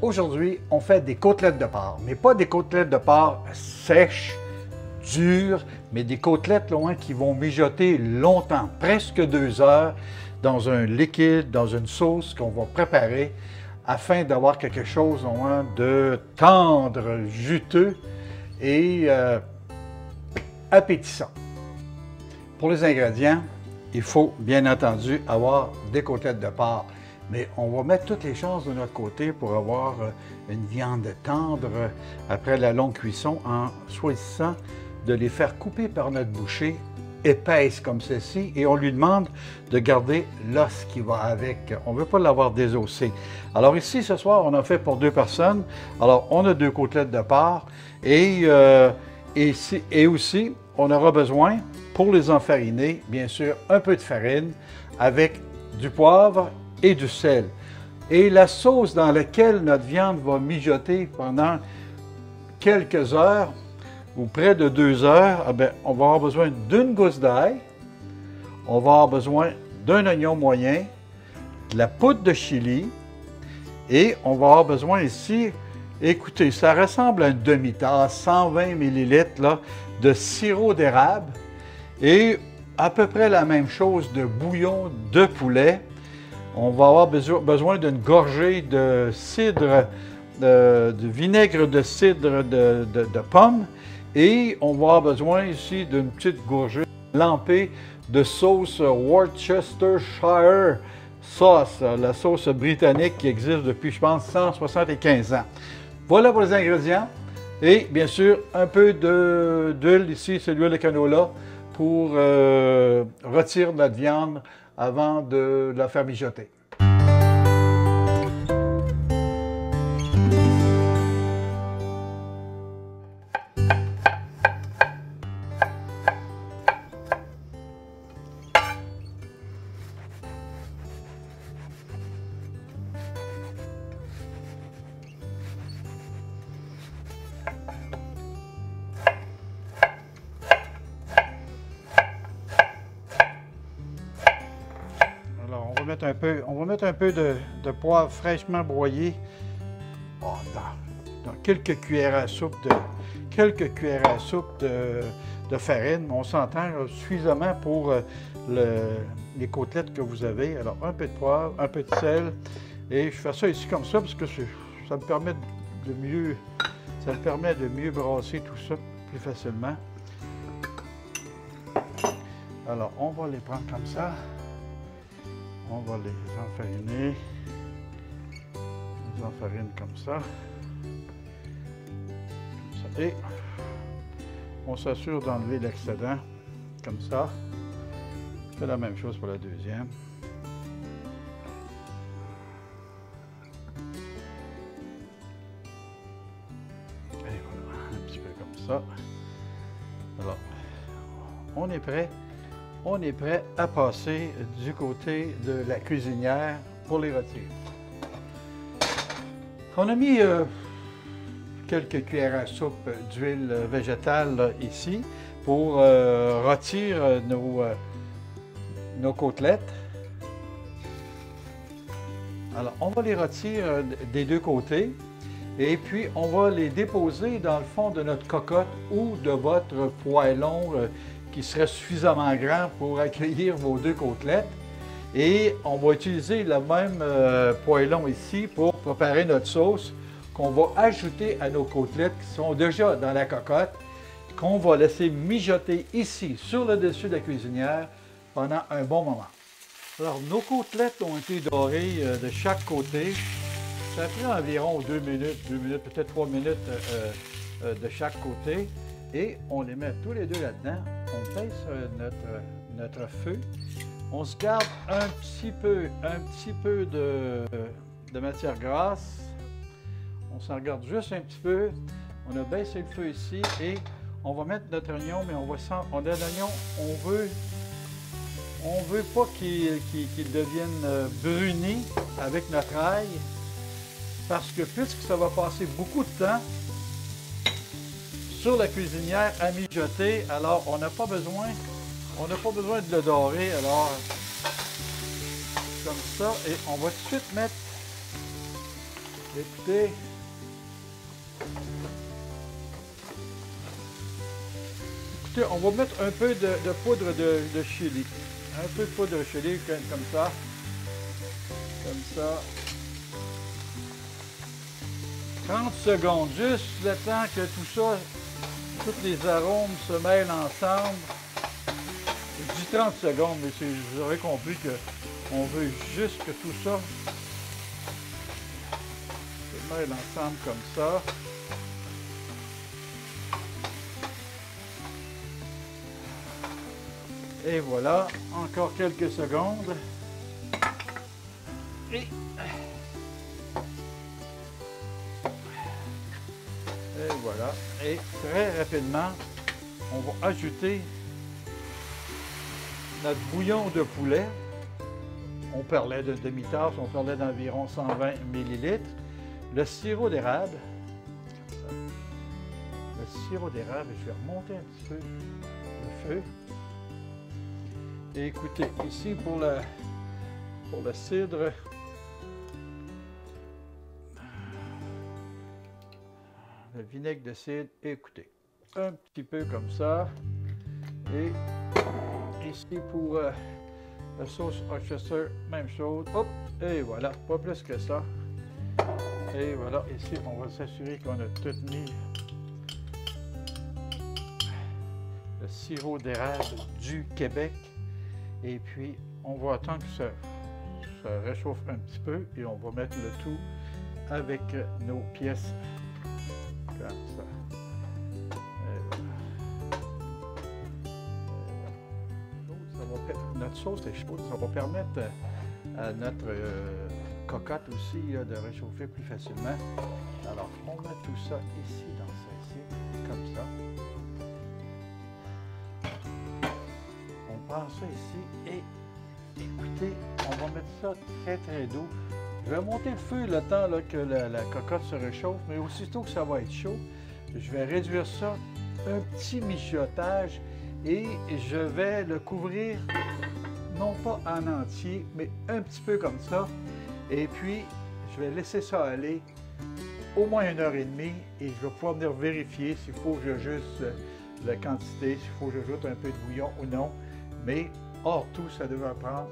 Aujourd'hui, on fait des côtelettes de porc, mais pas des côtelettes de porc sèches, dures, mais des côtelettes là, qui vont mijoter longtemps, presque 2 heures, dans un liquide, dans une sauce qu'on va préparer afin d'avoir quelque chose de tendre, juteux et appétissant. Pour les ingrédients, il faut bien entendu avoir des côtelettes de porc. Mais on va mettre toutes les chances de notre côté pour avoir une viande tendre après la longue cuisson en choisissant de les faire couper par notre boucher épaisse comme ceci et on lui demande de garder l'os qui va avec. On ne veut pas l'avoir désossé. Alors ici, ce soir, on a fait pour 2 personnes. Alors, on a 2 côtelettes de porc et aussi, on aura besoin, pour les enfariner, bien sûr, un peu de farine avec du poivre et du sel. Et la sauce dans laquelle notre viande va mijoter pendant quelques heures, ou près de 2 heures, on va avoir besoin d'une gousse d'ail, on va avoir besoin d'un oignon moyen, de la poudre de chili, et on va avoir besoin ici, écoutez, ça ressemble à une demi-tasse, 120 ml de sirop d'érable, et à peu près la même chose de bouillon de poulet. On va avoir besoin d'une gorgée de cidre, de vinaigre de cidre de pomme. Et on va avoir besoin ici d'une petite gorgée lampée de sauce Worcestershire sauce, la sauce britannique qui existe depuis, je pense, 175 ans. Voilà pour les ingrédients. Et bien sûr, un peu d'huile ici, c'est l'huile de canola, pour retirer notre viande avant de la faire mijoter. On va mettre un peu de poivre fraîchement broyé dans quelques cuillères à soupe de farine. On s'entend suffisamment pour les côtelettes que vous avez. Alors un peu de poivre, un peu de sel. Et je fais ça ici comme ça parce que ça me permet de mieux brasser tout ça plus facilement. Alors on va les prendre comme ça. On va les enfariner. On les enfarine comme ça. Et on s'assure d'enlever l'excédent comme ça. Je fais la même chose pour la deuxième. Et voilà, un petit peu comme ça. Alors, on est prêt. On est prêt à passer du côté de la cuisinière pour les rôtir. On a mis quelques cuillères à soupe d'huile végétale ici pour rôtir nos côtelettes. Alors, on va les rôtir des 2 côtés et puis on va les déposer dans le fond de notre cocotte ou de votre poêlon qui serait suffisamment grand pour accueillir vos 2 côtelettes. Et on va utiliser le même poêlon ici pour préparer notre sauce qu'on va ajouter à nos côtelettes qui sont déjà dans la cocotte, qu'on va laisser mijoter ici sur le dessus de la cuisinière pendant un bon moment. Alors, nos côtelettes ont été dorées de chaque côté. Ça a pris environ 2 minutes, peut-être 3 minutes de chaque côté. Et on les met tous les 2 là-dedans. On baisse notre feu. On se garde un petit peu de matière grasse. On s'en regarde juste un petit peu. On a baissé le feu ici et on va mettre notre oignon, mais on a l'oignon, on veut pas qu'il devienne bruni avec notre ail, parce que puisque ça va passer beaucoup de temps sur la cuisinière à mijoter, alors on n'a pas besoin de le dorer, alors comme ça, et on va tout de suite mettre Écoutez, on va mettre un peu de poudre de chili. Un peu de poudre de chili comme ça. Comme ça. 30 secondes, juste le temps que tout ça, tous les arômes se mêlent ensemble. Je dis 30 secondes, mais vous aurez compris qu'on veut juste que tout ça se mêle ensemble comme ça. Et voilà, encore quelques secondes. Et voilà. Et très rapidement, on va ajouter notre bouillon de poulet. On parlait de demi-tasse, on parlait d'environ 120 ml. Le sirop d'érable. Le sirop d'érable, je vais remonter un petit peu le feu. Et écoutez, ici pour le cidre, le vinaigre de cidre, écoutez, un petit peu comme ça. Et ici pour la sauce Worcester, même chose. Hop, et voilà, pas plus que ça. Et voilà, ici, on va s'assurer qu'on a tout mis le sirop d'érable du Québec. Et puis, on va attendre que ça réchauffe un petit peu et on va mettre le tout avec nos pièces comme ça. Et voilà. Notre sauce est chaude, ça va permettre à notre cocotte aussi de réchauffer plus facilement. Alors, on met tout ça ici, dans ça ici, comme ça. On prend ça ici et écoutez, on va mettre ça très très doux. Je vais monter le feu le temps là, que la cocotte se réchauffe, mais aussitôt que ça va être chaud, je vais réduire ça un petit mijotage et je vais le couvrir, non pas en entier, mais un petit peu comme ça. Et puis, je vais laisser ça aller au moins 1h30 et je vais pouvoir venir vérifier s'il faut que j'ajuste la quantité, s'il faut que j'ajoute un peu de bouillon ou non. Mais hors tout, ça devrait prendre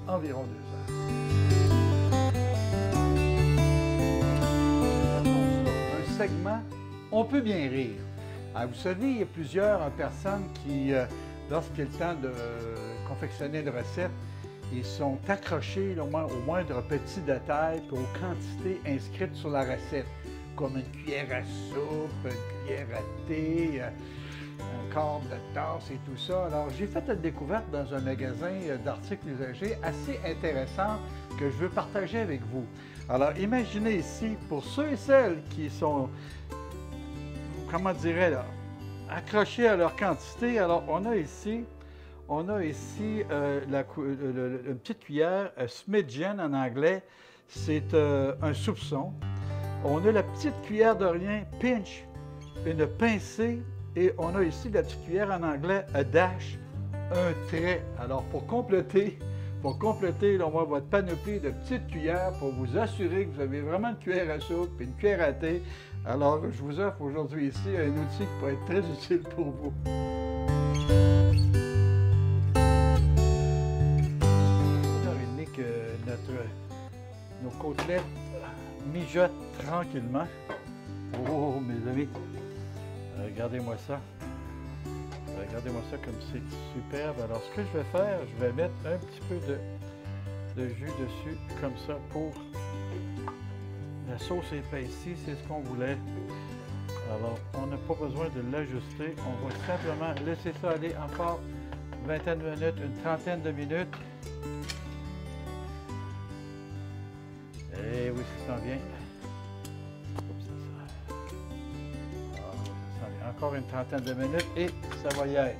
environ 2 heures. Un segment, on peut bien rire. Alors, vous savez, il y a plusieurs personnes qui, lorsqu'il est le temps de confectionner une recette, ils sont accrochés au moindre petit détail et aux quantités inscrites sur la recette, comme une cuillère à soupe, une cuillère à thé, un quart de tasse et tout ça. Alors, j'ai fait une découverte dans un magasin d'articles usagés assez intéressant que je veux partager avec vous. Alors, imaginez ici, pour ceux et celles qui sont, comment dirais là, accrochés à leur quantité, alors on a ici une petite cuillère, Smidgen en anglais, c'est un soupçon. On a la petite cuillère de rien, pinch, une pincée, et on a ici la petite cuillère en anglais, a dash, un trait. Alors pour compléter là, votre panoplie de petites cuillères pour vous assurer que vous avez vraiment une cuillère à soupe et une cuillère à thé, alors je vous offre aujourd'hui ici un outil qui pourrait être très utile pour vous. Nos côtelettes mijotent tranquillement. Oh, mes amis, regardez-moi ça. Regardez-moi ça comme c'est superbe. Alors, ce que je vais faire, je vais mettre un petit peu de jus dessus, comme ça, pour la sauce épaissie, c'est ce qu'on voulait. Alors, on n'a pas besoin de l'ajuster. On va simplement laisser ça aller encore une vingtaine de minutes, une trentaine de minutes. Et oui, ça sent bien. Encore une trentaine de minutes et ça va y être.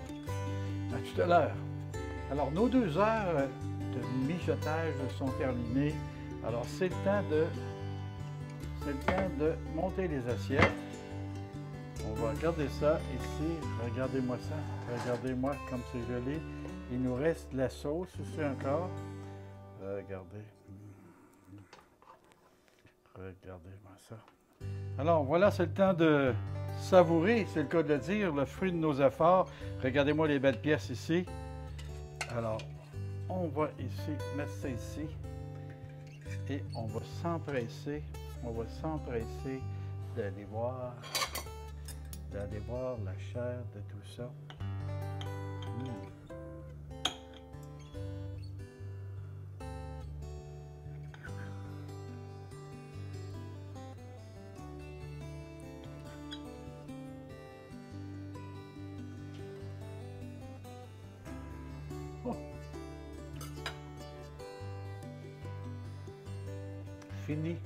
À tout à l'heure. Alors, nos 2 heures de mijotage sont terminées. Alors, c'est le temps de monter les assiettes. On va regarder ça ici. Regardez-moi ça. Regardez-moi comme c'est joli. Il nous reste la sauce ici encore. Regardez. Regardez-moi ça. Alors voilà, c'est le temps de savourer, c'est le cas de le dire, le fruit de nos efforts. Regardez-moi les belles pièces ici. Alors, on va ici mettre ça ici et on va s'empresser d'aller voir la chair de tout ça. Oh. Fini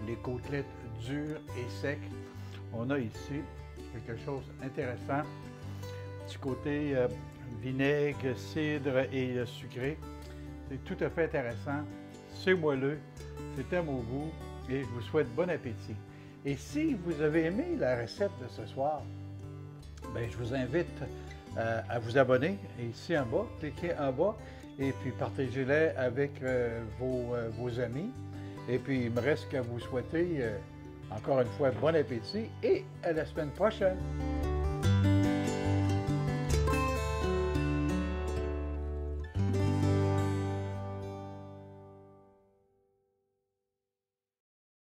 les côtelettes dures et secs. On a ici quelque chose d'intéressant. Petit côté vinaigre, cidre et sucré. C'est tout à fait intéressant. C'est moelleux, c'est à mon goût et je vous souhaite bon appétit. Et si vous avez aimé la recette de ce soir, bien, je vous invite à vous abonner. Et ici en bas, cliquez en bas et puis partagez-les avec vos amis. Et puis, il me reste qu'à vous souhaiter encore une fois bon appétit et à la semaine prochaine.